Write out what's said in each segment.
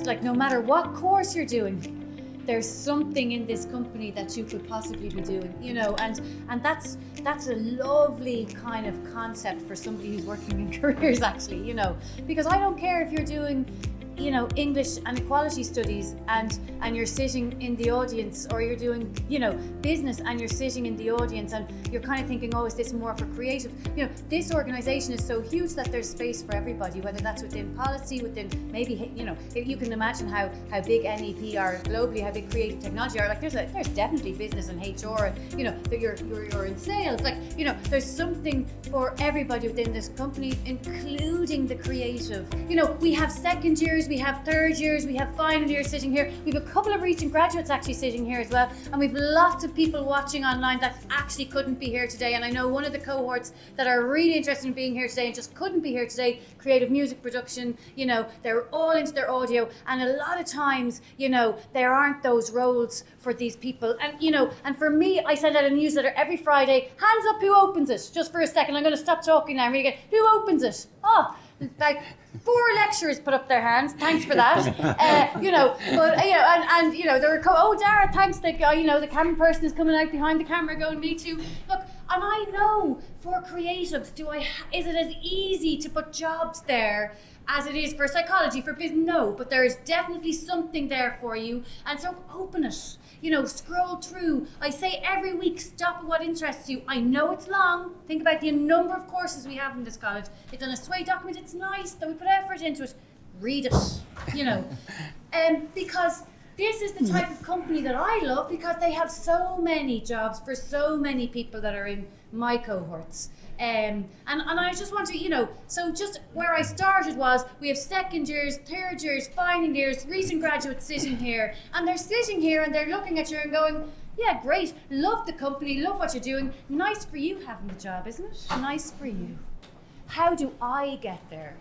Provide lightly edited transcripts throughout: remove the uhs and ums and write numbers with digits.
like no matter what course you're doing, there's something in this company that you could possibly be doing, you know, and that's a lovely kind of concept for somebody who's working in careers, actually, you know, because I don't care if you're doing, you know, English and equality studies and you're sitting in the audience, or you're doing, you know, business and you're sitting in the audience and you're kind of thinking, oh, is this more for creative? You know, this organization is so huge that there's space for everybody, whether that's within policy, within maybe, you know, you can imagine how big NEP are globally, how big creative technology are. Like there's definitely business and HR, and you know, that you're in sales. Like, you know, there's something for everybody within this company, including the creative. You know, we have second years, we have third years, we have final years sitting here. We have a couple of recent graduates actually sitting here as well, and we've lots of people watching online that actually couldn't be here today. And I know one of the cohorts that are really interested in being here today and just couldn't be here today, creative music production, you know, they're all into their audio, and a lot of times, you know, there aren't those roles for these people. And you know, and for me, I send out a newsletter every Friday. Hands up who opens it. Just for a second, I'm going to stop talking now. I'm going to get, who opens it? Oh, like 4 lecturers put up their hands. Thanks for that. You know, but you know, and you know, there were Dara, thanks. You know, the camera person is coming out behind the camera, going, me too. Look, and I know for creatives, is it as easy to put jobs there as it is for psychology, for business? No, but there is definitely something there for you, and so open it. You know, scroll through. I say every week, stop at what interests you. I know it's long. Think about the number of courses we have in this college. It's on a sway document. It's nice that we put effort into it. Read it, you know. Because this is the type of company that I love, because they have so many jobs for so many people that are in my cohorts. And I just want to, you know, so just where I started was, we have second years, third years, final years, recent graduates sitting here, and they're sitting here and they're looking at you and going, yeah, great, love the company, love what you're doing, nice for you having the job, isn't it? Nice for you. How do I get there?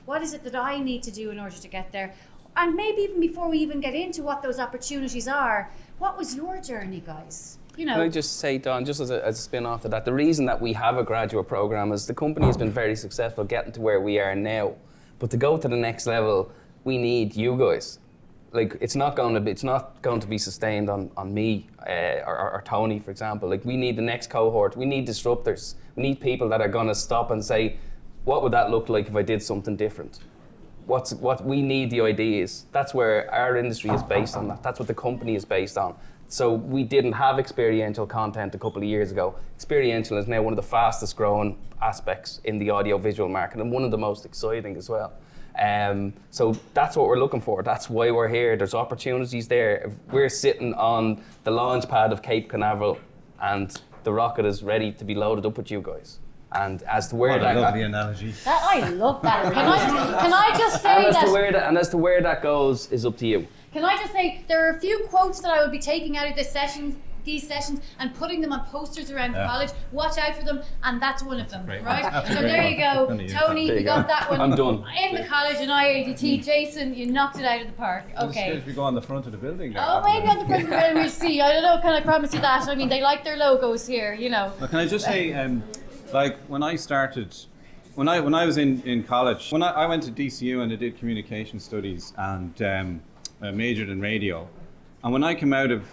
What is it that I need to do in order to get there? And maybe even before we even get into what those opportunities are, what was your journey, guys? You know. Can I just say, Don, just as a spin-off of that, the reason that we have a graduate program is the company has been very successful getting to where we are now. But to go to the next level, we need you guys. Like, it's not going to be sustained on me or Tony, for example. Like, we need the next cohort. We need disruptors. We need people that are going to stop and say, what would that look like if I did something different? What we need the ideas. That's where our industry is based on that. That's what the company is based on. So we didn't have experiential content a couple of years ago. Experiential is now one of the fastest growing aspects in the audio-visual market, and one of the most exciting as well. So that's what we're looking for. That's why we're here. There's opportunities there. We're sitting on the launch pad of Cape Canaveral, and the rocket is ready to be loaded up with you guys. And as to where I love the analogy. I love that. Can I just say as to where that goes is up to you. Can I just say, there are a few quotes that I will be taking out of these sessions and putting them on posters around the college. Watch out for them, and that's one of them, right? So there you go. Tony, you got that one. I'm done. In the college in IADT. Jason, you knocked it out of the park. Okay. If we go on the front of the building there. Oh, maybe on the front of the building, we'll see. I don't know, can I promise you that? I mean, they like their logos here, you know. Well, can I just say, like when I started, when I was in college, when I went to DCU and I did communication studies and majored in radio, and when I came out of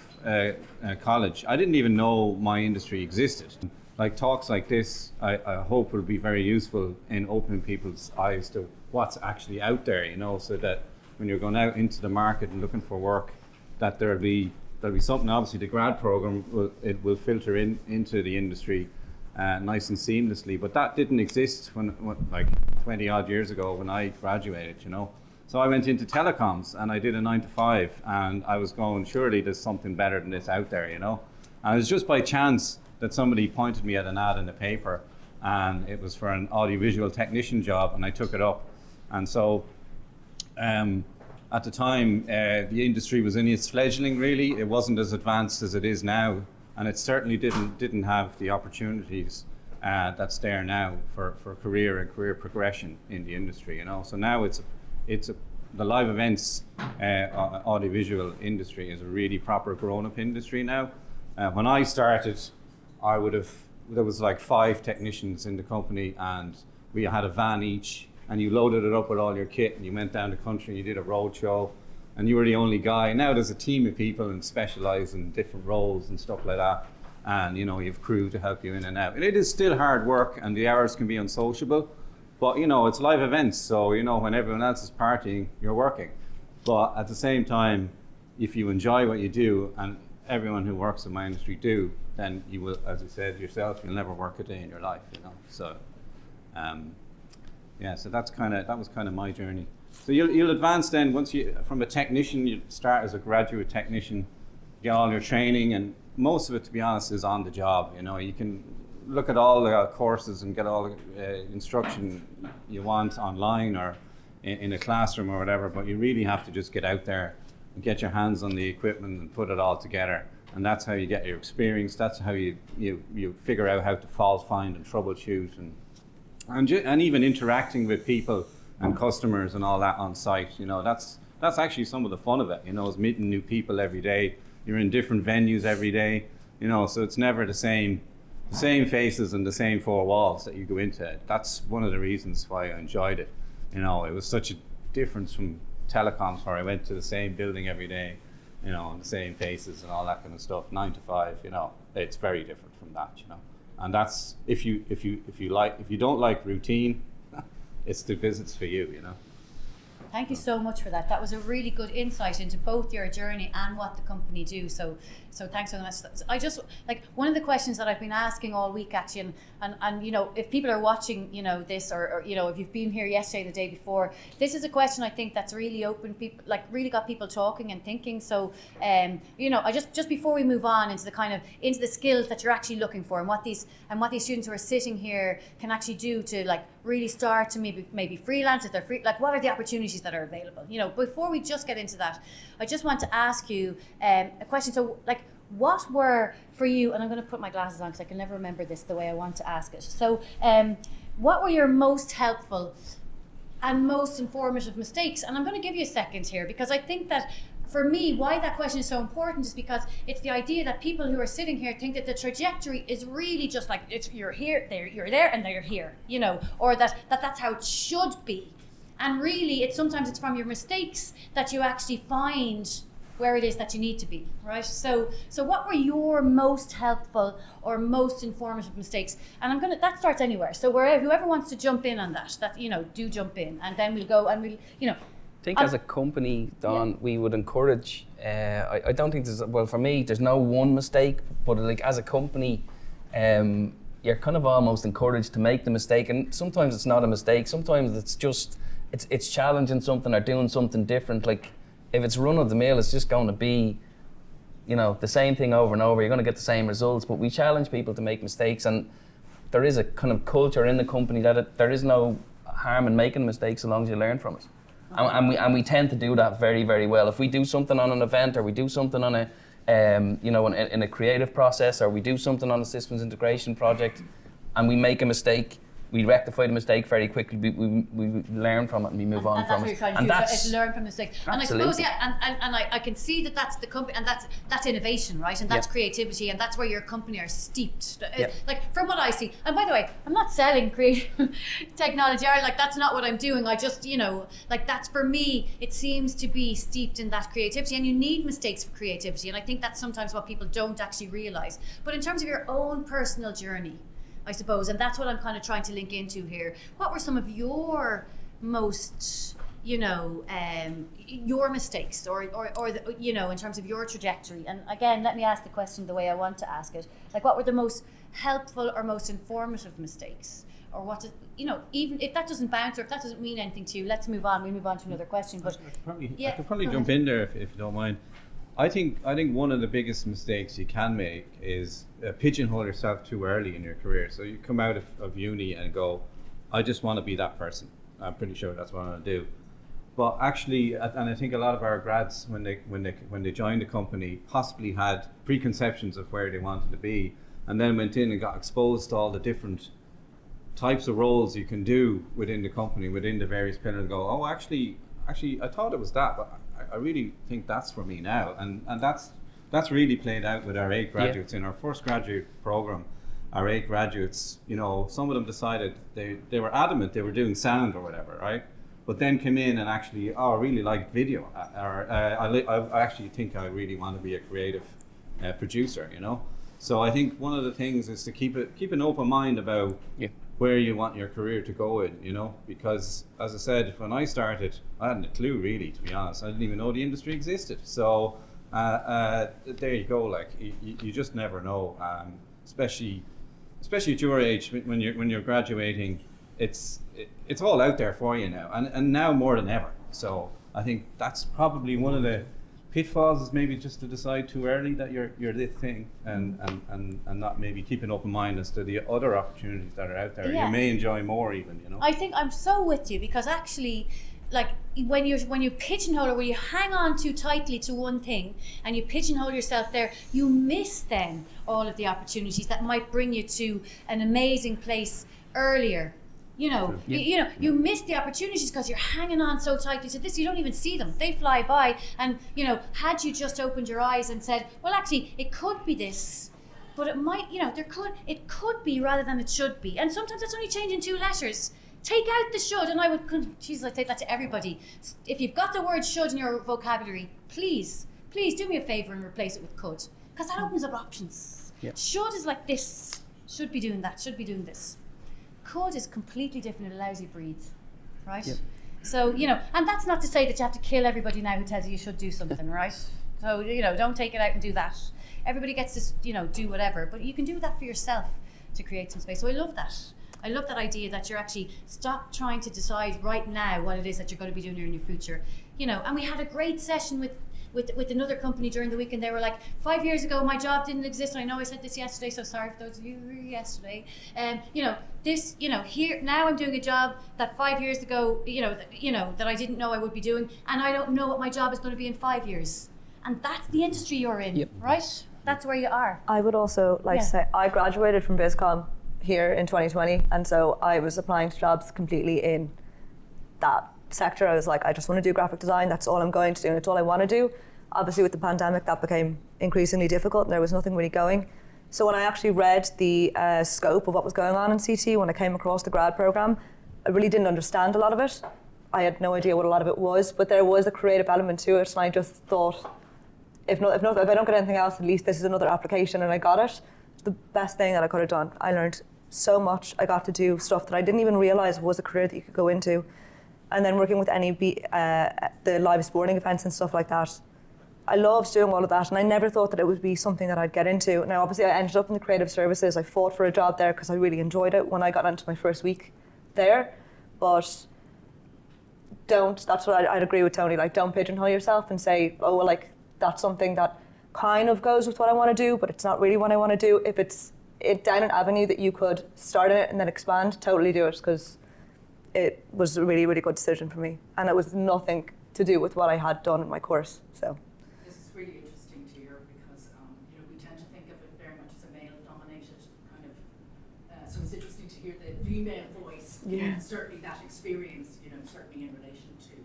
college, I didn't even know my industry existed. Like talks like this, I hope will be very useful in opening people's eyes to what's actually out there, you know, so that when you're going out into the market and looking for work, that there'll be something. Obviously, the grad program will filter into the industry nice and seamlessly, but that didn't exist when like 20 odd years ago when I graduated, you know. So I went into telecoms and I did a 9 to 5, and I was going, surely there's something better than this out there, you know. And it was just by chance that somebody pointed me at an ad in the paper, and it was for an audiovisual technician job, and I took it up. And so at the time, the industry was in its fledgling, really. It wasn't as advanced as it is now, and it certainly didn't have the opportunities that's there now for career and career progression in the industry, you know. So now the live events audiovisual industry is a really proper grown-up industry now. When I started, there was like 5 technicians in the company, and we had a van each, and you loaded it up with all your kit, and you went down the country and you did a road show, and you were the only guy. Now there's a team of people and specialise in different roles and stuff like that. And you know, you have crew to help you in and out. And it is still hard work, and the hours can be unsociable. But you know, it's live events, so you know, when everyone else is partying, you're working. But at the same time, if you enjoy what you do, and everyone who works in my industry do, then you will, as you said yourself, you'll never work a day in your life, you know. So, yeah, so that was kind of my journey. So you'll advance then once you, from a technician, you start as a graduate technician, get all your training, and most of it, to be honest, is on the job. You know, you can look at all the courses and get all the instruction you want online or in a classroom or whatever, but you really have to just get out there and get your hands on the equipment and put it all together. And that's how you get your experience. That's how you figure out how to fault find and troubleshoot, and even interacting with people and customers and all that on site. You know, that's actually some of the fun of it. You know, is meeting new people every day. You're in different venues every day. You know, so it's never the same faces and the same four walls that you go into. That's one of the reasons why I enjoyed it. You know, it was such a difference from telecoms, where I went to the same building every day, you know, and the same faces and all that kind of stuff, 9 to 5. You know, it's very different from that. You know, and that's if you don't like routine, it's the business for you. You know. Thank you so much for that. That was a really good insight into both your journey and what the company do. So thanks so much. I just, like, one of the questions that I've been asking all week, actually, and you know, if people are watching, you know, this, or you know, if you've been here yesterday, the day before, this is a question I think that's really opened people, like really got people talking and thinking. So, you know, I just before we move on into the skills that you're actually looking for, and what these students who are sitting here can actually do to, like, really start to maybe freelance if they're free, like, what are the opportunities that are available? You know, before we just get into that, I just want to ask you a question. So, like, what were for you, and I'm going to put my glasses on because I can never remember this the way I want to ask it. So, what were your most helpful and most informative mistakes? And I'm going to give you a second here, because I think that for me, why that question is so important is because it's the idea that people who are sitting here think that the trajectory is really just like, you're here, you're there, and they're here, you know, or that's how it should be. And really, sometimes it's from your mistakes that you actually find where it is that you need to be, right? So what were your most helpful or most informative mistakes? And that starts anywhere. So whoever wants to jump in on that, you know, do jump in, and then we'll go and we'll, you know. I think as a company, Don, we would encourage, I don't think for me, there's no one mistake, but like as a company, you're kind of almost encouraged to make the mistake. And sometimes it's not a mistake. Sometimes it's just, it's challenging something or doing something different. Like if it's run of the mill, it's just going to be, you know, the same thing over and over. You're going to get the same results, but we challenge people to make mistakes. And there is a kind of culture in the company that there is no harm in making mistakes as long as you learn from it. And we tend to do that very, very well. If we do something on an event, or we do something on a, you know, in a creative process, or we do something on a systems integration project, and we make a mistake, we rectify the mistake very quickly. We learn from it and we move on from it. That's what you're trying to do. Is learn from mistakes. And Absolutely. I suppose, and I can see that that's the company, and that's innovation, right? And that's creativity, and that's where your company are steeped. Like from what I see. And by the way, I'm not selling creative technology. Or like that's not what I'm doing. I just, you know, like that's for me. It seems to be steeped in that creativity, and you need mistakes for creativity. And I think that's sometimes what people don't actually realize. But in terms of your own personal journey, I suppose, and that's what I'm kind of trying to link into here. What were some of your most, you know, your mistakes, or the, you know, in terms of your trajectory? And again, let me ask the question the way I want to ask it. Like, what were the most helpful or most informative mistakes? Or what, you know, even if that doesn't bounce, or if that doesn't mean anything to you, let's move on. We move on to another question. But I could probably jump in there if you don't mind. I think one of the biggest mistakes you can make is pigeonhole yourself too early in your career. So you come out of uni and go, I just want to be that person. I'm pretty sure that's what I want to do. But actually, and I think a lot of our grads, when they joined the company, possibly had preconceptions of where they wanted to be, and then went in and got exposed to all the different types of roles you can do within the company, within the various pillars, and go, oh, actually, I thought it was that, but I really think that's for me now. And that's really played out with our 8 graduates. In our first graduate program. Our 8 graduates, you know, some of them decided they were adamant they were doing sound or whatever, right? but then come in and actually, I really like video, I actually think I really want to be a creative producer, you know. So I think one of the things is to keep an open mind about where you want your career to go in, you know, because as I said, when I started, I hadn't a clue really, to be honest. I didn't even know the industry existed. So there you go, like you just never know, especially at your age when you're graduating. It's all out there for you now, and now more than ever. So I think that's probably one of the pitfalls, is maybe just to decide too early that you're this thing, and not maybe keep an open mind as to the other opportunities that are out there. You may enjoy more even, you know. I think I'm so with you, because actually, like when you pigeonhole, or when you hang on too tightly to one thing and you pigeonhole yourself there, you miss then all of the opportunities that might bring you to an amazing place earlier. You know, you miss the opportunities because you're hanging on so tightly to this. You don't even see them; they fly by. And you know, had you just opened your eyes and said, "Well, actually, it could be this," but it might, you know, it could be rather than it should be. And sometimes it's only changing 2 letters. Take out the should, and I'd say that to everybody. If you've got the word should in your vocabulary, please do me a favor and replace it with could, because that opens up options. Should is like this, should be doing that, should be doing this. Could is completely different. It allows you to breathe, right? So, you know, and that's not to say that you have to kill everybody now who tells you should do something, right? So, you know, don't take it out and do that. Everybody gets to, you know, do whatever, but you can do that for yourself to create some space. So I love that. I love that idea that you're actually stop trying to decide right now what it is that you're going to be doing in your future. You know, and we had a great session with another company during the week, and they were like, 5 years ago my job didn't exist. And I know I said this yesterday, so sorry for those of you who were here yesterday. You know, this, you know, here now I'm doing a job that 5 years ago, that I didn't know I would be doing, and I don't know what my job is going to be in 5 years. And that's the industry you're in, right? That's where you are. I would also like to say, I graduated from BizCom here in 2020, and so I was applying to jobs completely in that sector. I was like, I just want to do graphic design. That's all I'm going to do, and it's all I want to do. Obviously, with the pandemic, that became increasingly difficult, and there was nothing really going. So when I actually read the scope of what was going on in CT, when I came across the grad program, I really didn't understand a lot of it. I had no idea what a lot of it was, but there was a creative element to it, and I just thought, if I don't get anything else, at least this is another application, and I got it. It's the best thing that I could have done. I learned so much. I got to do stuff that I didn't even realize was a career that you could go into. And then working with NEB, the live sporting events and stuff like that, I loved doing all of that, and I never thought that it would be something that I'd get into. Now, obviously, I ended up in the creative services. I fought for a job there because I really enjoyed it when I got into my first week there. But that's what I'd agree with Tony, like, don't pigeonhole yourself and say, oh, well, like, that's something that kind of goes with what I want to do, but it's not really what I want to do. If it's down an avenue that you could start in it and then expand, totally do it, because it was a really, really good decision for me. And it was nothing to do with what I had done in my course, so. This is really interesting to hear, because we tend to think of it very much as a male-dominated kind of, so it's interesting to hear the female voice, and certainly that experience, certainly in relation to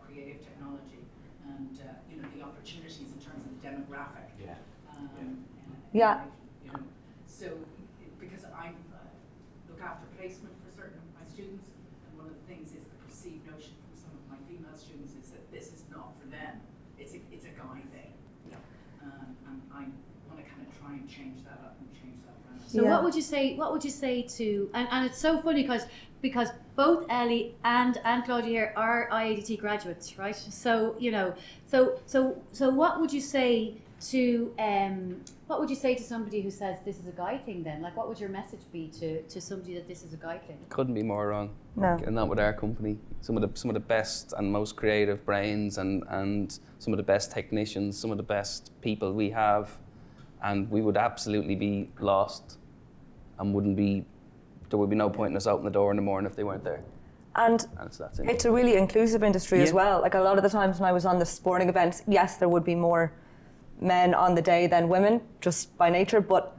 creative technology and, the opportunities in terms of the demographic. So, because I look after placement for certain of my students, and one of the things is the perceived notion from some of my female students is that this is not for them. It's a guy thing. And I want to kind of try and change that up and change that around. So what would you say? What would you say to? And it's so funny because both Ellie and Claudia here are IADT graduates, right? So so what would you say to somebody who says this is a guy thing then? Like, what would your message be to somebody that this is a guy thing? Couldn't be more wrong. No. And not with our company. Some of the best and most creative brains and some of the best technicians, some of the best people we have, and we would absolutely be lost, and there would be no point in us opening the door in the morning if they weren't there. And it's a really inclusive industry as well. Like, a lot of the times when I was on the sporting events, yes, there would be more men on the day than women, just by nature, but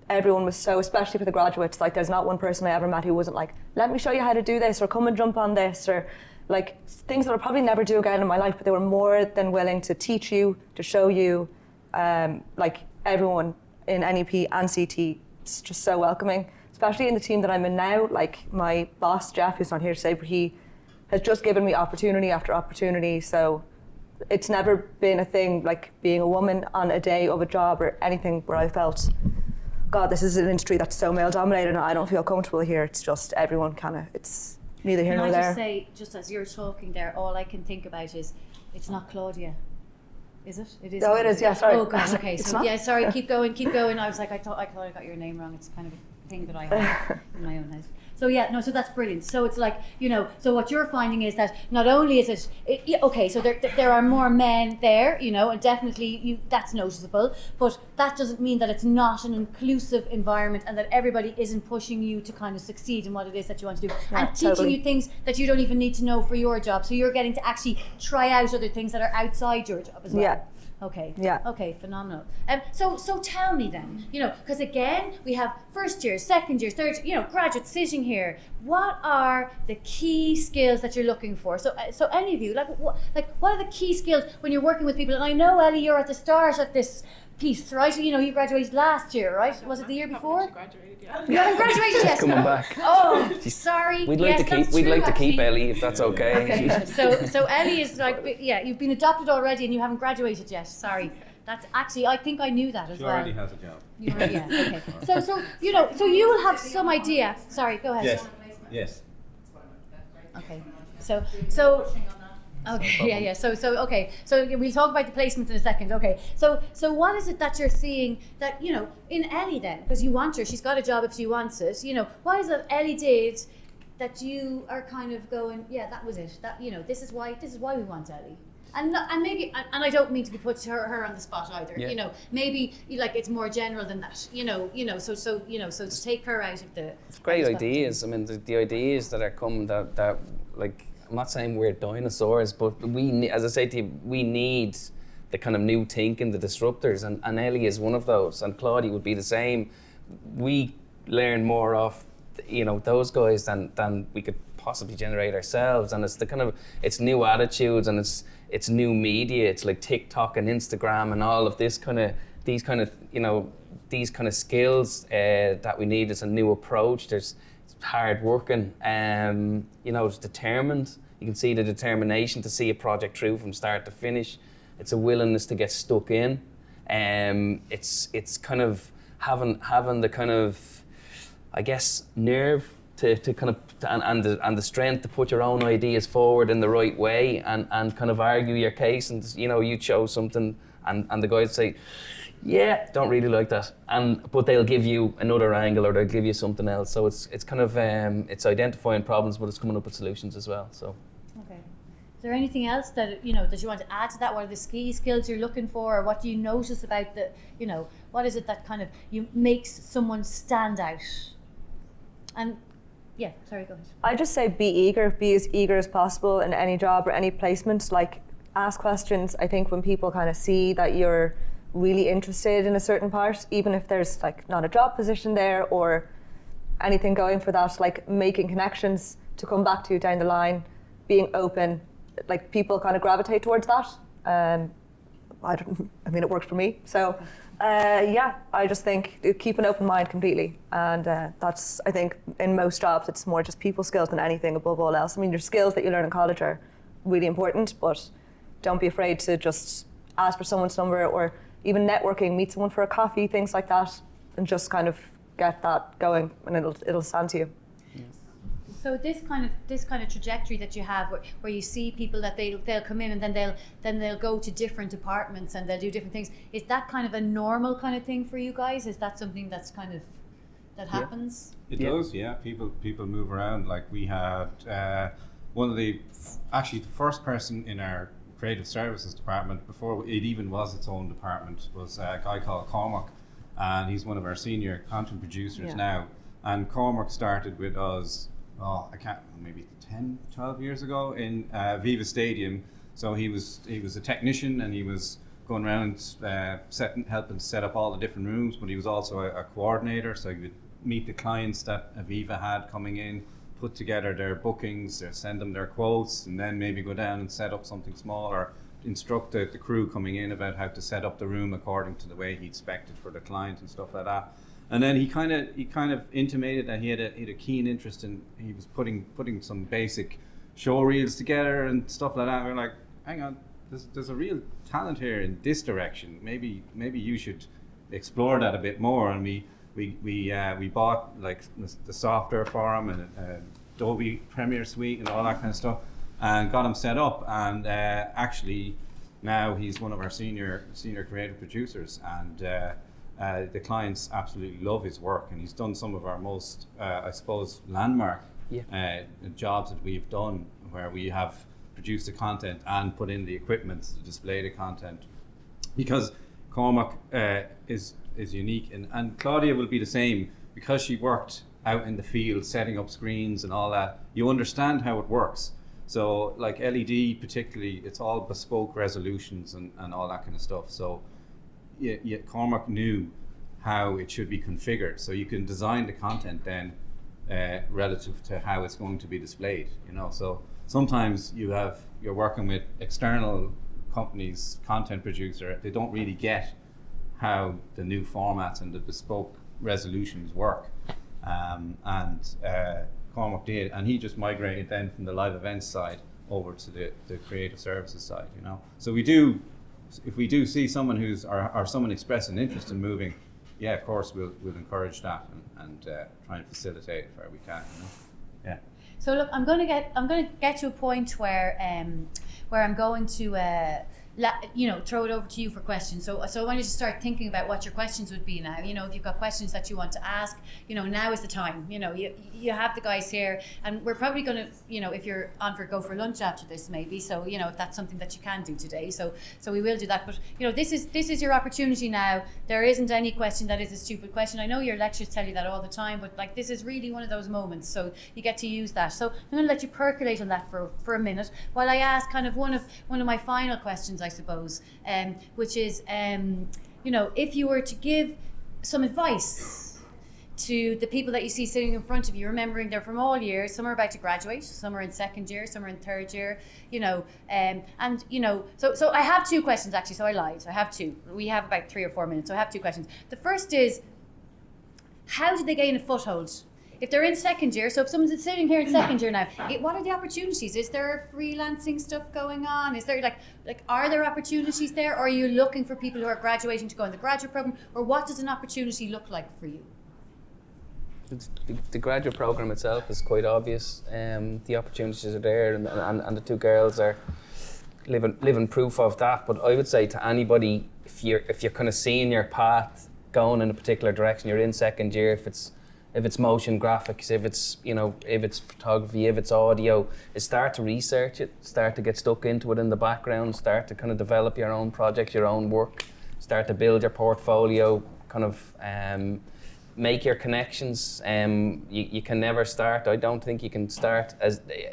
everyone was so, especially for the graduates, like, there's not one person I ever met who wasn't like, let me show you how to do this, or come and jump on this, or like things that I'll probably never do again in my life, but they were more than willing to teach you, to show you. Like, everyone in NEP and CT is just so welcoming, especially in the team that I'm in now. Like, my boss, Jeff, who's not here today, but he has just given me opportunity after opportunity. So it's never been a thing like being a woman on a day of a job or anything where I felt, God, this is an industry that's so male dominated and I don't feel comfortable here. It's just everyone kind of, it's neither here nor there. Can I just say, just as you're talking there, all I can think about is, it's not Claudia. Is it? It is. Oh, it is, yeah, sorry. Oh, God, okay. It's So, not? yeah, sorry, keep going. I was like, I thought I got your name wrong. It's kind of a thing that I have in my own house. So, yeah, no, so that's brilliant. So it's like, you know, so what you're finding is that not only is okay, so there are more men there, you know, and definitely that's noticeable, but that doesn't mean that it's not an inclusive environment and that everybody isn't pushing you to kind of succeed in what it is that you want to do. Yeah, and teaching totally. you things that you don't even need to know for your job. So you're getting to actually try out other things that are outside your job as well. Yeah. Okay. Yeah. Okay, phenomenal. So tell me then, you know, because again, we have first years, second years, third, you know, graduates sitting here. What are the key skills that you're looking for? So any of you, what are the key skills when you're working with people? And I know, Ellie, you're at the start of this piece, right? You know, you graduated last year, right? Was it the year before? Graduated, yeah. You haven't graduated yet. Coming back. Oh, sorry. We'd like Yes, to keep. that's We'd true, like to keep actually. Ellie, if that's okay. Okay, so Ellie is like, yeah, you've been adopted already and you haven't graduated yet. Sorry, that's actually, I think I knew that as She well. already has a job. You already, yeah, okay. So you know, so you will have some idea. Sorry, go ahead. Yes. Yes. Okay. So. Okay, yeah. So okay. So we'll talk about the placements in a second. Okay. So what is it that you're seeing that, you know, in Ellie then, because you want her, she's got a job if she wants it. You know, what is it Ellie did that you are kind of going, yeah, that was it. That, you know, this is why we want Ellie. And maybe, and I don't mean to be put her on the spot either. Yeah. You know, maybe like it's more general than that. You know. So to take her out of the. It's great of the spot. ideas. I mean, the ideas that are coming that like, I'm not saying we're dinosaurs, but as I say to you, we need the kind of new thinking, the disruptors, and Ellie is one of those, and Claudia would be the same. We learn more off, you know, those guys than we could possibly generate ourselves, and it's the kind of, it's new attitudes, and it's new media. It's like TikTok and Instagram and all of this kind of, these kind of skills that we need. It's a new approach. It's hard working, you know, it's determined. You can see the determination to see a project through from start to finish. It's a willingness to get stuck in. It's kind of having the kind of, I guess, nerve to kind of, and the strength to put your own ideas forward in the right way and kind of argue your case. And, you know, you chose something and the guys say, yeah, don't really like that, but they'll give you another angle or they'll give you something else. So it's kind of it's identifying problems, but it's coming up with solutions as well. So. Okay. Is there anything else that, you know, that you want to add to that? What are the key skills you're looking for, or what do you notice about the, you know, what is it that kind of makes someone stand out? And yeah, sorry, go ahead. I just say be as eager as possible in any job or any placement. Like, ask questions. I think when people kind of see that you're really interested in a certain part, even if there's like not a job position there or anything going for that, like making connections to come back to down the line, being open, like people kind of gravitate towards that. I mean, it worked for me. So yeah, I just think keep an open mind completely. And that's, I think in most jobs, it's more just people skills than anything above all else. I mean, your skills that you learn in college are really important, but don't be afraid to just ask for someone's number, or even networking, meet someone for a coffee, things like that, and just kind of get that going, and it'll stand to you. So this kind of trajectory that you have, where you see people that they'll come in and then they'll go to different departments and they'll do different things. Is that kind of a normal kind of thing for you guys? Is that something that's kind of that happens? It does, yeah. People move around. Like, we had one of the first person in our creative services department, before it even was its own department, was a guy called Cormac, and he's one of our senior content producers now. And Cormac started with us, maybe 10, 12 years ago in Viva Stadium. So he was a technician, and he was going around helping set up all the different rooms, but he was also a coordinator, so he would meet the clients that Aviva had coming in, put together their bookings, send them their quotes, and then maybe go down and set up something small, or instruct the crew coming in about how to set up the room according to the way he expected for the client and stuff like that. And then he kind of intimated that he had a keen interest in, he was putting some basic show reels together and stuff like that. We're like, hang on, there's a real talent here in this direction. Maybe you should explore that a bit more. And we bought like the software for him and Adobe Premiere Suite and all that kind of stuff, and got him set up. And actually, now he's one of our senior creative producers, and the clients absolutely love his work. And he's done some of our most, I suppose, landmark jobs that we've done, where we have produced the content and put in the equipment to display the content. Because Cormac is unique, and Claudia will be the same, because she worked out in the field setting up screens and all that. You understand how it works. So like LED particularly, it's all bespoke resolutions and all that kind of stuff. So Cormac knew how it should be configured, so you can design the content then relative to how it's going to be displayed, you know. So sometimes you're working with external companies, content producer, they don't really get how the new formats and the bespoke resolutions work. Cormac did, and he just migrated then from the live events side over to the creative services side, you know. So if we do see someone or someone express an interest in moving, yeah, of course we'll encourage that and try and facilitate it where we can, you know. Yeah. So look, I'm going to get to a point where I'm going to throw it over to you for questions. So I want you to start thinking about what your questions would be now. You know, if you've got questions that you want to ask, you know, now is the time. You know, you have the guys here, and we're probably going to, you know, if you're on go for lunch after this, maybe. So, you know, if that's something that you can do today, so we will do that. But you know, this is your opportunity now. There isn't any question that is a stupid question. I know your lectures tell you that all the time, but like, this is really one of those moments. So you get to use that. So I'm going to let you percolate on that for a minute while I ask kind of one of my final questions, I suppose, which is, you know, if you were to give some advice to the people that you see sitting in front of you, remembering they're from all years, some are about to graduate, some are in second year, some are in third year, you know, and you know, so I have two questions actually, so I lied, I have two. We have about 3 or 4 minutes, so I have two questions. The first is, how did they gain a foothold? If they're in second year, so if someone's sitting here in second year now, what are the opportunities? Is there freelancing stuff going on? Is there like are there opportunities there? Or are you looking for people who are graduating to go in the graduate program? Or what does an opportunity look like for you? The graduate program itself is quite obvious. The opportunities are there, and the two girls are living proof of that. But I would say to anybody, if you're kind of seeing your path going in a particular direction, you're in second year, if it's motion graphics, if it's photography, if it's audio, is start to research it, start to get stuck into it in the background, start to kind of develop your own projects, your own work, start to build your portfolio, kind of make your connections. You can never start, I don't think you can start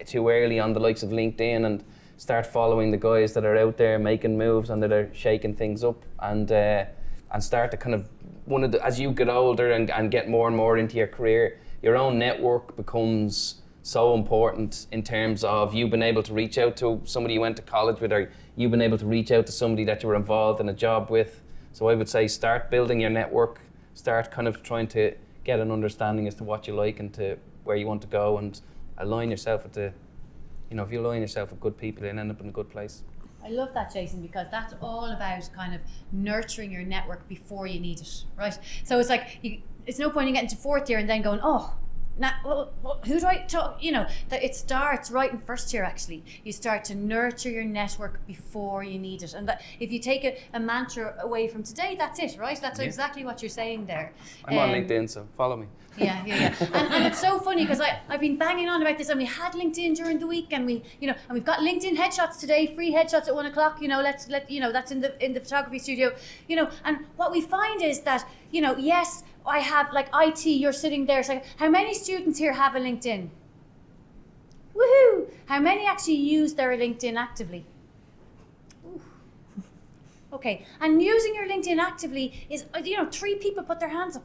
too early on the likes of LinkedIn and start following the guys that are out there making moves and that are shaking things up, and start to kind of, as you get older and get more and more into your career, your own network becomes so important in terms of you being able to reach out to somebody you went to college with, or you've been able to reach out to somebody that you were involved in a job with. So I would say start building your network, start kind of trying to get an understanding as to what you like and to where you want to go, and align yourself with if you align yourself with good people, you'll end up in a good place. I love that, Jason, because that's all about kind of nurturing your network before you need it, right? So it's like, it's no point in getting to fourth year and then going, who do I talk? You know, that it starts right in first year, actually. You start to nurture your network before you need it. And that if you take a mantra away from today, that's it, right? That's exactly what you're saying there. I'm on LinkedIn, so follow me. Yeah. And it's so funny because I've been banging on about this, and we had LinkedIn during the week, and we've got LinkedIn headshots today, free headshots at 1:00. You know, that's in the photography studio. You know, and what we find is that, you know, yes, I have like IT. You're sitting there. So how many students here have a LinkedIn? Woohoo! How many actually use their LinkedIn actively? Ooh. Okay, and using your LinkedIn actively is, 3 people put their hands up.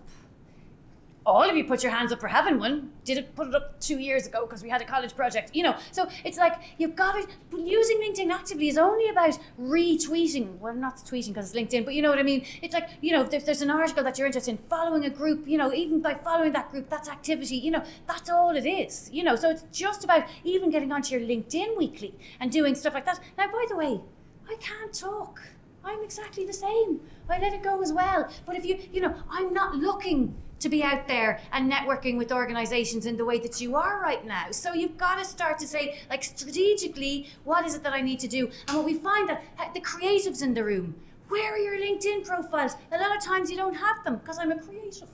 all of you put your hands up for having one. Did it put it up 2 years ago because we had a college project, you know? So it's like, you've got to, using LinkedIn actively is only about retweeting. Well, not tweeting because it's LinkedIn, but you know what I mean? It's like, you know, if there's an article that you're interested in, following a group, you know, even by following that group, that's activity, you know, that's all it is, you know? So it's just about even getting onto your LinkedIn weekly and doing stuff like that. Now, by the way, I can't talk. I'm exactly the same. I let it go as well. But if you know, I'm not looking to be out there and networking with organizations in the way that you are right now. So you've got to start to say, like, strategically, what is it that I need to do? And what we find that the creatives in the room, where are your LinkedIn profiles? A lot of times you don't have them because I'm a creative.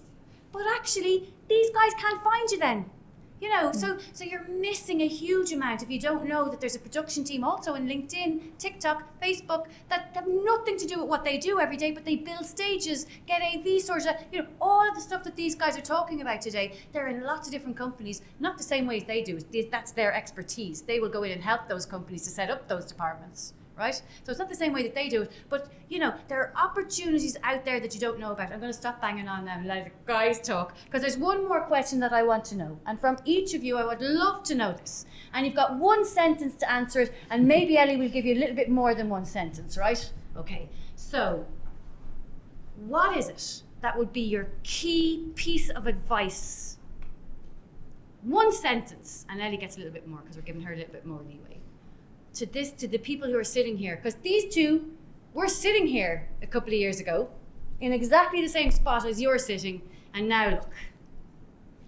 But actually, these guys can't find you then. You know, so you're missing a huge amount if you don't know that there's a production team also in LinkedIn, TikTok, Facebook that have nothing to do with what they do every day, but they build stages, get AV sorted, you know, all of the stuff that these guys are talking about today. They're in lots of different companies, not the same way as they do. That's their expertise. They will go in and help those companies to set up those departments. Right? So it's not the same way that they do it, but you know, there are opportunities out there that you don't know about. I'm going to stop banging on now and let the guys talk, because there's one more question that I want to know, and from each of you I would love to know this, and you've got one sentence to answer it, and maybe Ellie will give you a little bit more than one sentence, right? Okay, so what is it that would be your key piece of advice? One sentence, and Ellie gets a little bit more because we're giving her a little bit more leeway. To the people who are sitting here, because these two were sitting here a couple of years ago in exactly the same spot as you're sitting, and now look,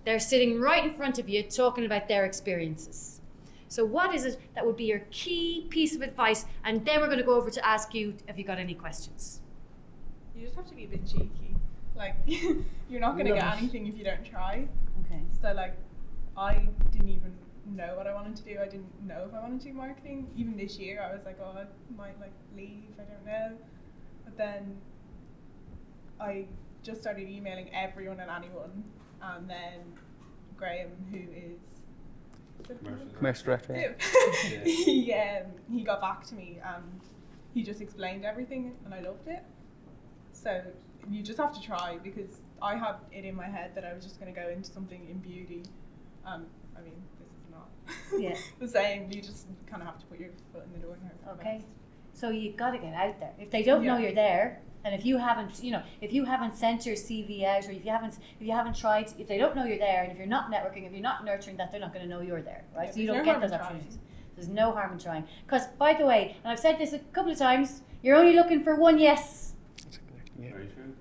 they're sitting right in front of you talking about their experiences. So what is it that would be your key piece of advice? And then we're going to go over to ask you if you got any questions. You just have to be a bit cheeky. Like, you're not going to get anything if you don't try. Okay. So like, I didn't even know what I wanted to do. I didn't know if I wanted to do marketing. Even this year I was like, oh, I might like leave, I don't know. But then I just started emailing everyone and anyone, and then Graham, who is Commercial director. he got back to me and he just explained everything, and I loved it. So you just have to try, because I had it in my head that I was just going to go into something in beauty. I mean, Yeah. the same. You just kind of have to put your foot in the door and hope for the Okay. best. So you got to get out there. If they don't know you're there, and if you haven't, you know, if you haven't sent your CV out, or if you haven't tried, if they don't know you're there, and if you're not networking, if you're not nurturing that, they're not going to know you're there, right? Yeah, so you there's don't no get harm those in opportunities. There's no harm in trying. Because, by the way, and I've said this a couple of times, you're only looking for one yes. Very true.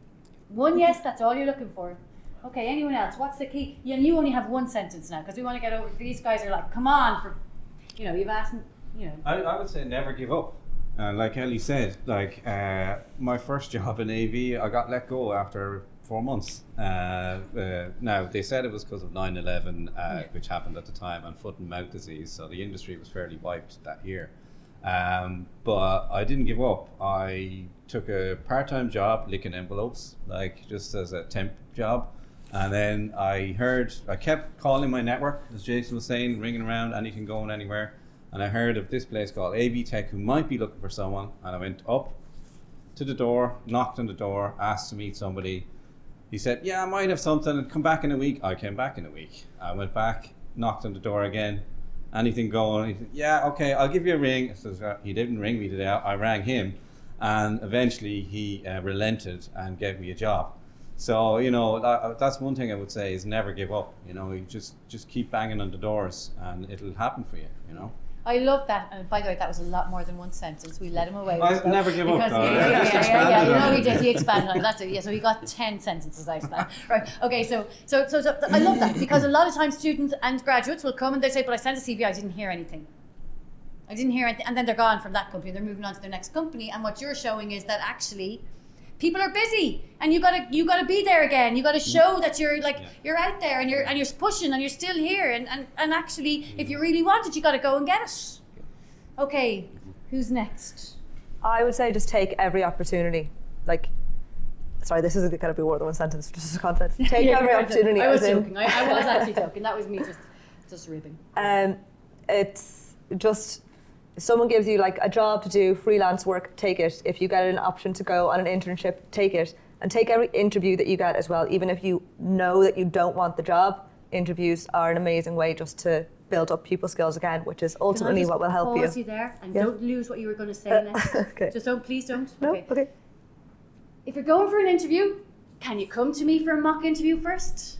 One yes, that's all you're looking for. Okay, anyone else? What's the key? Yeah, and you only have one sentence now, because we want to get over. These guys are like, come on, for, you know, you've asked, you know. I would say never give up. Like Ellie said, like my first job in AV, I got let go after 4 months. Now, they said it was because of 9/11, which happened at the time, and foot and mouth disease, so the industry was fairly wiped that year. But I didn't give up. I took a part-time job licking envelopes, like just as a temp job. And then I kept calling my network, as Jason was saying, ringing around, anything going anywhere. And I heard of this place called AV Tech who might be looking for someone. And I went up to the door, knocked on the door, asked to meet somebody. He said, yeah, I might have something, come back in a week. I came back in a week. I went back, knocked on the door again. Anything going? He said, yeah, okay, I'll give you a ring. He didn't ring me today, I rang him. And eventually he relented and gave me a job. So, you know, that's one thing I would say, is never give up. You know, you just keep banging on the doors and it'll happen for you, you know. I love that, and by the way, that was a lot more than one sentence. We let him away. I never give up. Yeah. You know, he did. He expanded on it. That's it. Yeah. So he got 10 sentences out of that. Right. Okay. So I love that, because a lot of times students and graduates will come and they say, "But I sent a CV. I didn't hear anything. I didn't hear anything," and then they're gone from that company. They're moving on to their next company. And what you're showing is that actually, people are busy, and you gotta be there again. You gotta show that you're you're out there, and you're pushing, and you're still here. And actually, if you really want it, you gotta go and get it. Okay, who's next? I would say just take every opportunity. Like, sorry, this is going to be more than one sentence, just as context. Take every opportunity. I was joking. I was actually joking. That was me just ribbing. It's just, if someone gives you like a job to do, freelance work, take it. If you get an option to go on an internship, take it. And take every interview that you get as well, even if you know that you don't want the job. Interviews are an amazing way just to build up people skills again, which is ultimately what will help you. Pause you there and don't lose what you were going to say next. Okay. Just don't, please don't. No? Okay. If you're going for an interview, can you come to me for a mock interview first?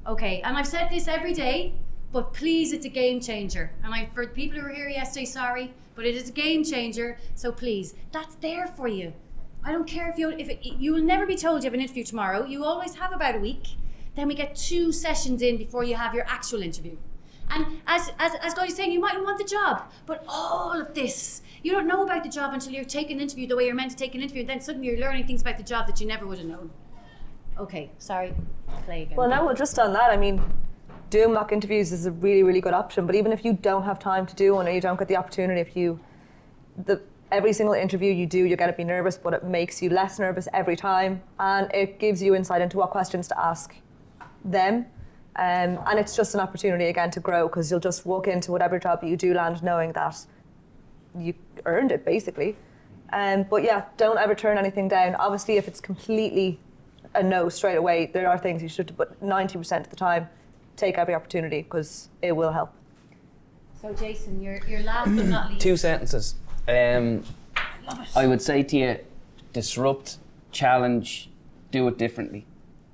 Okay, and I've said this every day, but please, it's a game changer. And for the people who were here yesterday, sorry, but it is a game changer. So please, that's there for you. I don't care you will never be told you have an interview tomorrow. You always have about a week. Then we get 2 sessions in before you have your actual interview. And as Claudia's saying, you mightn't want the job, but all of this, you don't know about the job until you're taking an interview the way you're meant to take an interview, and then suddenly you're learning things about the job that you never would have known. Okay, sorry, play again. Well, now we're just on that. I mean, doing mock interviews is a really, really good option, but even if you don't have time to do one or you don't get the opportunity, every single interview you do, you're going to be nervous, but it makes you less nervous every time, and it gives you insight into what questions to ask them. And it's just an opportunity again to grow, because you'll just walk into whatever job you do land knowing that you earned it, basically. But yeah, don't ever turn anything down. Obviously, if it's completely a no straight away, there are things you should, but 90% of the time, take every opportunity, because it will help. So Jason, your last but not least. 2 sentences. I would say to you, disrupt, challenge, do it differently.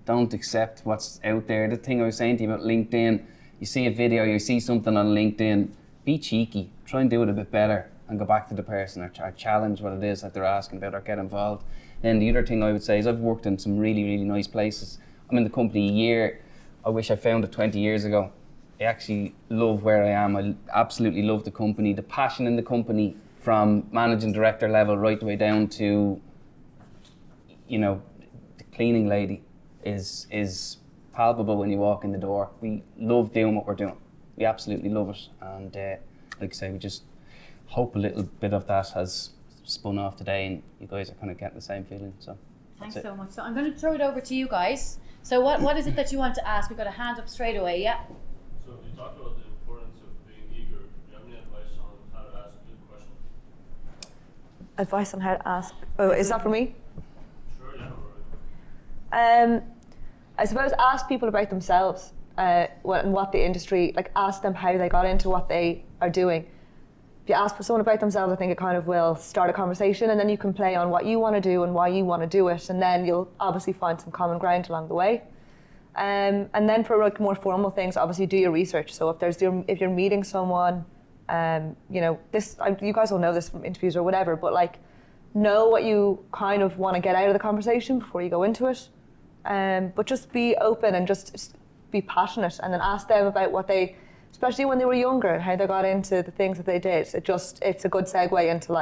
Don't accept what's out there. The thing I was saying to you about LinkedIn, you see a video, you see something on LinkedIn, be cheeky, try and do it a bit better and go back to the person or challenge what it is that they're asking about or get involved. Then the other thing I would say is I've worked in some really, really nice places. I'm in the company a year. I wish I found it 20 years ago. I actually love where I am. I absolutely love the company, the passion in the company, from managing director level right the way down to, the cleaning lady is palpable when you walk in the door. We love doing what we're doing. We absolutely love it. And like I say, we just hope a little bit of that has spun off today and you guys are kind of getting the same feeling. So thanks so much. So I'm going to throw it over to you guys. So what is it that you want to ask? We've got a hand up straight away, yeah? So you talked about the importance of being eager. Do you have any advice on how to ask a good question? Advice on how to ask. Oh, is that for me? Sure, yeah. I suppose ask people about themselves and what the industry, ask them how they got into what they are doing. If you ask for someone about themselves, I think it kind of will start a conversation, and then you can play on what you want to do and why you want to do it, and then you'll obviously find some common ground along the way. And then for more formal things, obviously do your research. So if you're meeting someone, you guys will know this from interviews or whatever, but know what you kind of want to get out of the conversation before you go into it. But just be open and just be passionate, and then ask them about what they, especially when they were younger, and how they got into the things that they did. It's a good segue into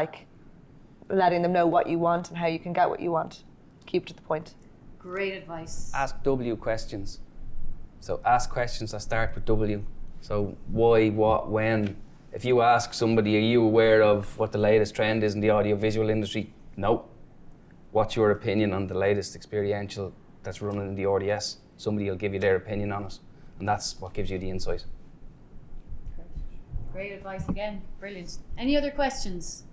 letting them know what you want and how you can get what you want. Keep to the point. Great advice. Ask W questions. So ask questions that start with W. So why, what, when. If you ask somebody, are you aware of what the latest trend is in the audiovisual industry? No. What's your opinion on the latest experiential that's running in the RDS? Somebody will give you their opinion on it, and that's what gives you the insight. Great advice again. Brilliant. Any other questions?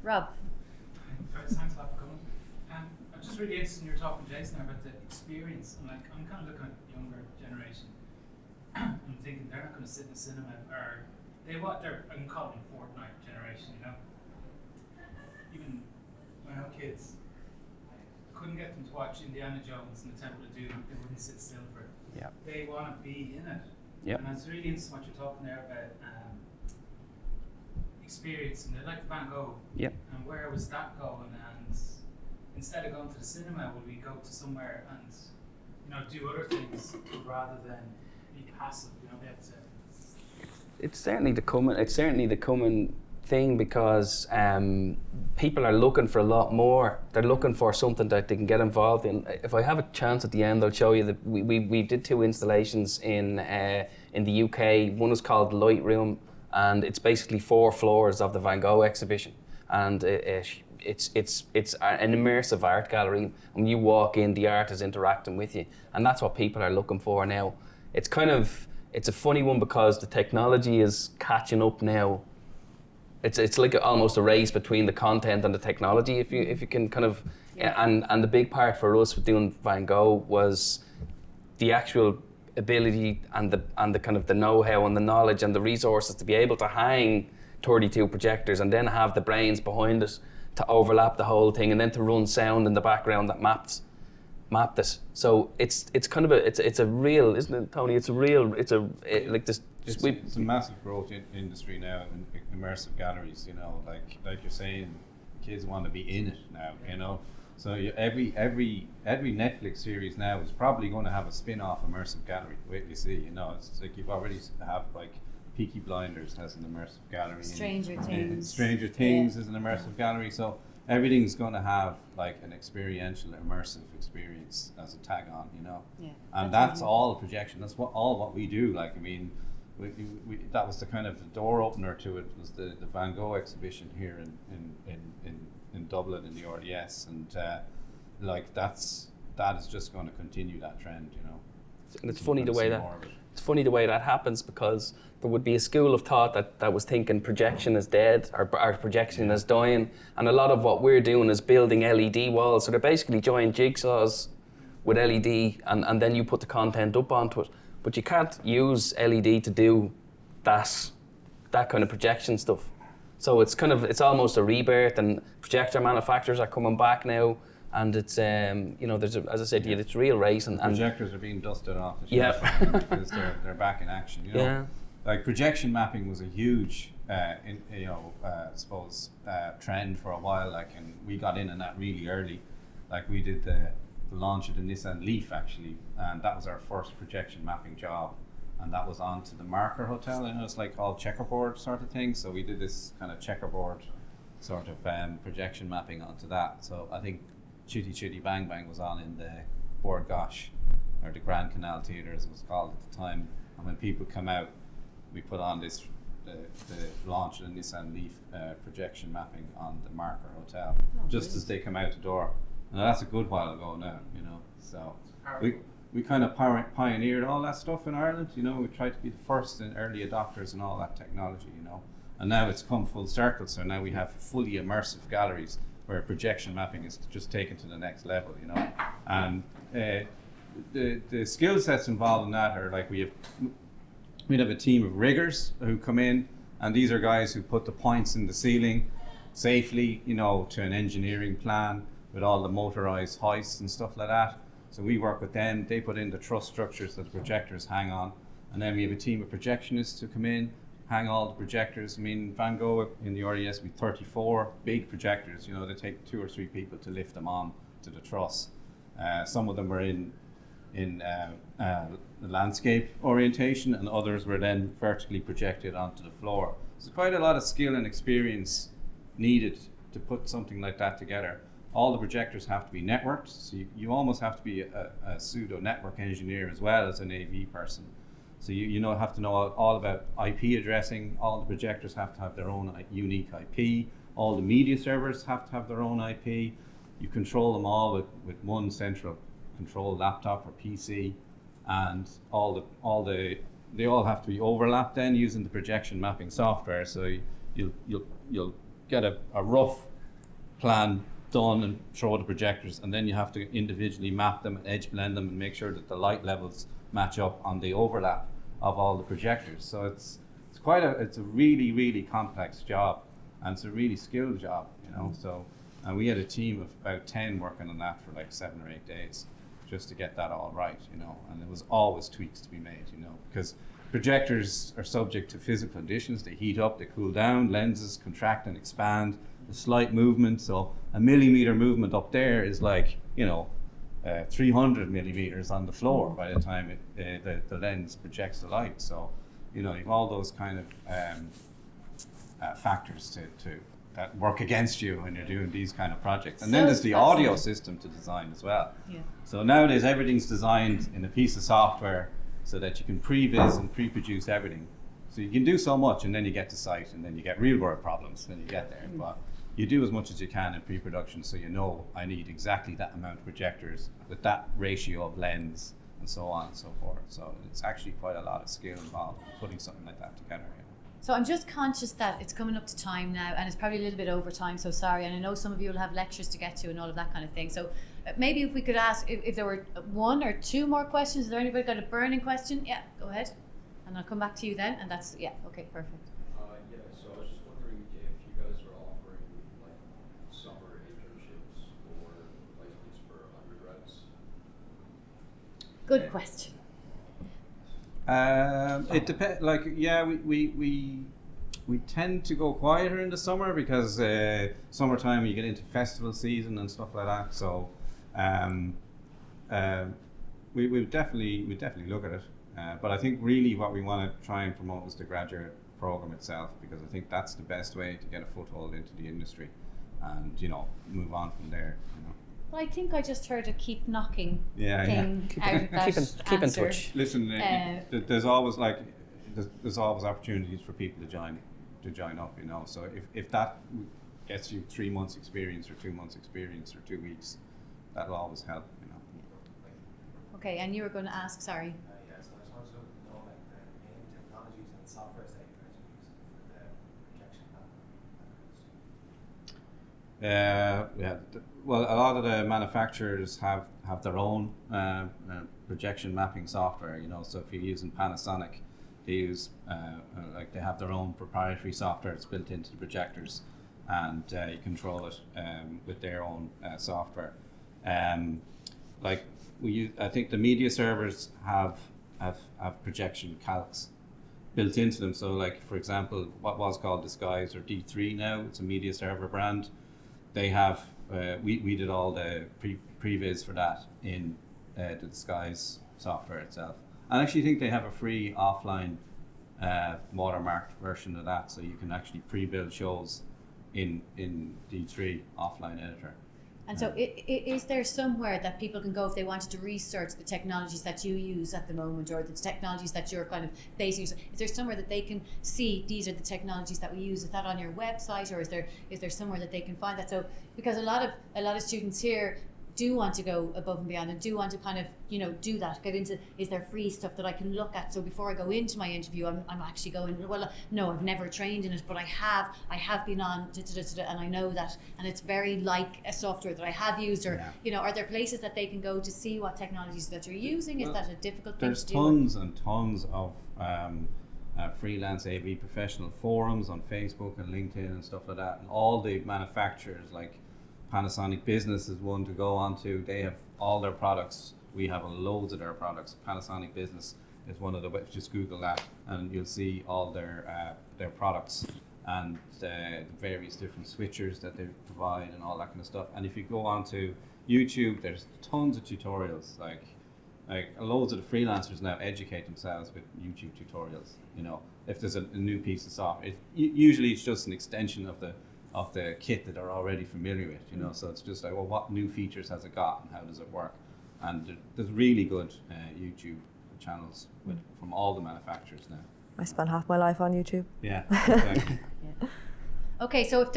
Rob. Thanks a lot for coming. I'm just really interested in your talk with Jason about the experience. And I'm kind of looking at the younger generation. I'm thinking they're not going to sit in the cinema, or I can call them Fortnite generation, Even my own kids, couldn't get them to watch Indiana Jones and the Temple of Doom. They wouldn't sit still for it. Yeah. They want to be in it. Yep. And I was really interested in what you're talking there about experience, and like Van Gogh. Yep. And where was that going? And instead of going to the cinema, would we go to somewhere and do other things rather than be passive? It's certainly the common thing, because people are looking for a lot more. They're looking for something that they can get involved in. If I have a chance at the end, I'll show you that we did 2 installations in the UK. One was called Lightroom, and it's basically 4 floors of the Van Gogh exhibition, and it's an immersive art gallery. When you walk in, the art is interacting with you, and that's what people are looking for now. It's a funny one, because the technology is catching up now. It's like almost a race between the content and the technology. If you can kind of And the big part for us with doing Van Gogh was the actual ability and the kind of the know-how and the knowledge and the resources to be able to hang 32 projectors and then have the brains behind it to overlap the whole thing and then to run sound in the background that mapped it. So it's kind of it's a real, isn't it, Tony? It's a like this. It's a massive growth industry now in immersive galleries. You know, like you're saying, kids want to be in it now. You know, so every Netflix series now is probably going to have a spin-off immersive gallery. Wait till you see. You know, it's like you've already have like Peaky Blinders has an immersive gallery. Stranger Things. Stranger Things is an immersive gallery. So everything's going to have like an experiential, immersive experience as a tag on, you know. Yeah, and that's all projection. That's what we do. Like, I mean, we that was the kind of the door opener to it was the Van Gogh exhibition here in Dublin in the RDS, and like that is just going to continue that trend, you know. And it's funny the way that happens, because there would be a school of thought that was thinking projection is dead or projection is dying, and a lot of what we're doing is building LED walls. So they're basically giant jigsaws with LED, and then you put the content up onto it. But you can't use LED to do that kind of projection stuff. So it's almost a rebirth, and projector manufacturers are coming back now. And it's you know, there's as I said to you, it's real race, and projectors are being dusted off the shelf because they're back in action. You know? Yeah. Like projection mapping was a huge trend for a while. Like, and we got in on that really early. Like we did the launch of the Nissan Leaf actually, and that was our first projection mapping job. And that was on to the Marker Hotel, and it's like all checkerboard sort of thing. So we did this kind of checkerboard sort of projection mapping onto that. So I think Chitty Chitty Bang Bang was on in the Bord Gosh, or the Grand Canal Theatre as it was called at the time. And when people come out, we put on this the launch of the Nissan Leaf projection mapping on the Marker Hotel, just as they come out the door. And that's a good while ago now, you know. So we kind of pioneered all that stuff in Ireland, you know. We tried to be the first and early adopters in all that technology, you know. And now it's come full circle, so now we have fully immersive galleries where projection mapping is just taken to the next level, you know. And the skill sets involved in that are like we'd have a team of riggers who come in, and these are guys who put the points in the ceiling safely, you know, to an engineering plan with all the motorized hoists and stuff like that. So we work with them. They put in the truss structures that the projectors hang on, and then we have a team of projectionists who come in, hang all the projectors. I mean, Van Gogh in the RDS, we 34 big projectors. You know, they take 2 or 3 people to lift them on to the truss. Some of them were in landscape orientation, and others were then vertically projected onto the floor. So quite a lot of skill and experience needed to put something like that together. All the projectors have to be networked, so you almost have to be a pseudo network engineer as well as an AV person. So you know, have to know all about IP addressing. All the projectors have to have their own unique IP. All the media servers have to have their own IP. You control them all with one central control laptop or PC, and they all have to be overlapped then using the projection mapping software. So you'll get a rough plan done and show the projectors, and then you have to individually map them and edge blend them and make sure that the light levels match up on the overlap of all the projectors. So it's a really, really complex job, and it's a really skilled job, you know. So, and we had a team of about 10 working on that for like 7 or 8 days just to get that all right, you know. And there was always tweaks to be made, you know, because projectors are subject to physical conditions. They heat up, they cool down, lenses contract and expand, a slight movement. So a millimeter movement up there is like, you know, 300 millimeters on the floor by the time the lens projects the light. So, you know, you have all those kind of factors to that work against you when you're doing these kind of projects. And then there's the audio system to design as well. Yeah. So nowadays everything's designed in a piece of software so that you can pre-vis and pre-produce everything. So you can do so much, and then you get to site, and then you get real world problems when you get there. But you do as much as you can in pre-production, so you know I need exactly that amount of projectors with that ratio of lens and so on and so forth. So it's actually quite a lot of skill involved in putting something like that together. You know. So I'm just conscious that it's coming up to time now, and it's probably a little bit over time, so sorry. And I know some of you will have lectures to get to and all of that kind of thing. So maybe if we could ask if there were one or two more questions. Is there anybody got a burning question? Yeah, go ahead. And I'll come back to you then. And that's, yeah, okay, perfect. Yeah, so I was just wondering if you guys are offering like summer internships or placements for undergrads. Good question. It depends. Like, yeah, we tend to go quieter in the summer because summertime you get into festival season and stuff like that. So we definitely look at it. But I think really what we want to try and promote is the graduate program itself, because I think that's the best way to get a foothold into the industry, and move on from there. Well, I think I just heard a keep knocking Yeah, thing out of that Keep in answer. touch. Listen, there's always there's always opportunities for people to join up. So if that gets you 3 months experience or 2 months experience or 2 weeks, that'll always help. Okay, and you were going to ask, sorry. Yeah, so I just wanted to know like the main technologies and software that you guys use for the projection Well, a lot of the manufacturers have their own projection mapping software. So if you're using Panasonic, they use they have their own proprietary software. It's built into the projectors, and you control it with their own software. I think the media servers have projection calcs built into them. So, like, for example, what was called Disguise or D3 now, it's a media server brand. They have we did all the previs for that in the Disguise software itself. I actually think they have a free offline watermarked version of that, so you can actually pre-build shows in D3 offline editor. And so is there somewhere that people can go if they wanted to research the technologies that you use at the moment, or the technologies that you're kind of basing? Is there somewhere that they can see these are the technologies that we use? Is that on your website, or is there somewhere that they can find that? So because a lot of students here do want to go above and beyond and do want to kind of do that, get into, is there free stuff that I can look at, so before I go into my interview I'm actually going, well, no, I've never trained in it, but I have been on and I know that, and it's very like a software that I have used, or are there places that they can go to see what technologies that you're using? Is that a difficult thing to do? There's tons and tons of freelance AV professional forums on Facebook and LinkedIn and stuff like that, and all the manufacturers like Panasonic Business is one to go on to. They have all their products. We have loads of their products. Panasonic Business is one of the, just Google that and you'll see all their products and the various different switchers that they provide and all that kind of stuff. And if you go on to YouTube, there's tons of tutorials. Like loads of the freelancers now educate themselves with YouTube tutorials. If there's a new piece of software, usually it's just an extension of the kit that they're already familiar with, so it's just like, well, what new features has it got and how does it work? And there's really good YouTube channels from all the manufacturers now. I spent half my life on YouTube. Yeah, exactly. Okay, so if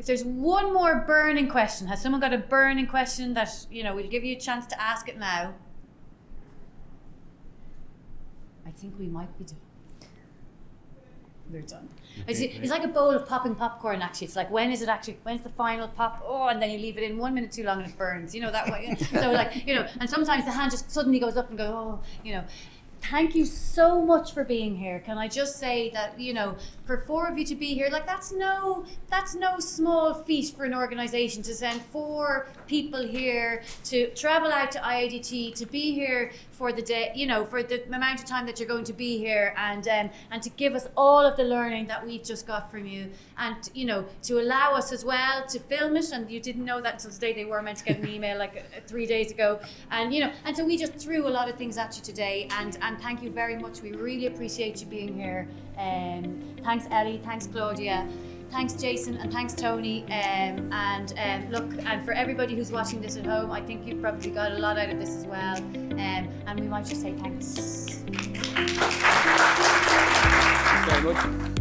there's one more burning question, has someone got a burning question that we'll give you a chance to ask it now? I think we might be done. They're done. It's like a bowl of popping popcorn, actually. It's like, when's the final pop? Oh, and then you leave it in 1 minute too long and it burns, that way. So and sometimes the hand just suddenly goes up and goes, thank you so much for being here. Can I just say that, for 4 of you to be here, that's no small feat for an organization to send 4 people here to travel out to IADT, to be here for the day, for the amount of time that you're going to be here, and to give us all of the learning that we've just got from you, and to allow us as well to film it. And you didn't know that until today. They were meant to get an email 3 days ago, and and so we just threw a lot of things at you today, and thank you very much. We really appreciate you being here. Thanks Ellie, thanks Claudia, thanks Jason, and thanks Tony. Look, and for everybody who's watching this at home, I think you've probably got a lot out of this as well. And we might just say thanks. Thanks very much.